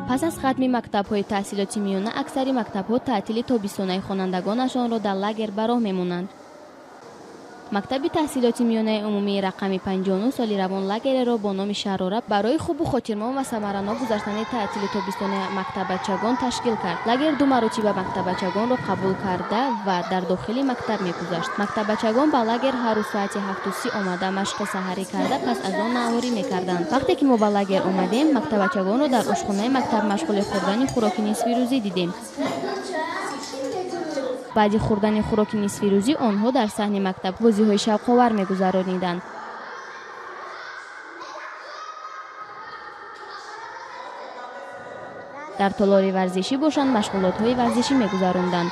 پس از ختم مکتب‌های تحصیلاتی میانه اکثر مکتب‌ها تعطیل تابستانه خوانندگانشان را در لاگر به راه می‌مانند. مکتب تحصیلاتی میانه عمومی رقم 59 سالی روان لاگر را با نام شراره برای خوب و خاطرمان و ثمرانه گذشتن تعطیل تابستانه مکتب بچگان تشکیل کرد. لاگر دو مراتب مکتب بچگان را قبول کرده و در داخل مکتب می‌گذاشت. مکتب بچگان با لاگر هر روز ساعت 7:30 آمده مشق سحری کرده پس از آن نهاری می‌کردند. وقتی که ما با لاگر آمدیم مکتب بچگان را در آشخانه مکتب مشغول خوردن خوراک نصف روزی دیدیم. بعد خوردن خوراک نصف روزی آنها در صحن مکتب بازی‌های شوق‌آور می‌گذرانیدند. در تالار ورزشی باشند مشغولات‌های ورزشی می‌گذراندند.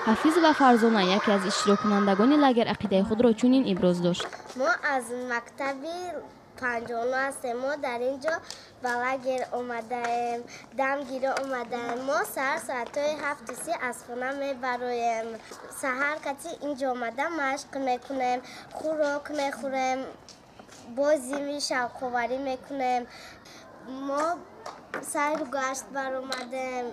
حفیظ و فرزانه یکی از اشتراک کنندگان لاگر عقیده خود را چنین ابراز داشت. ما از مکتب 59 هستیم. ما در اینجا به لاگر اومدیم، دمگیری اومدیم. ما ساعتای 7:30 از خونه میبریم. سحر کتی اینجا اومدیم مشق میکنیم، خوراک میخوریم، بازی شوق‌آوری میکنیم. ما سیر گشت بر اومدیم.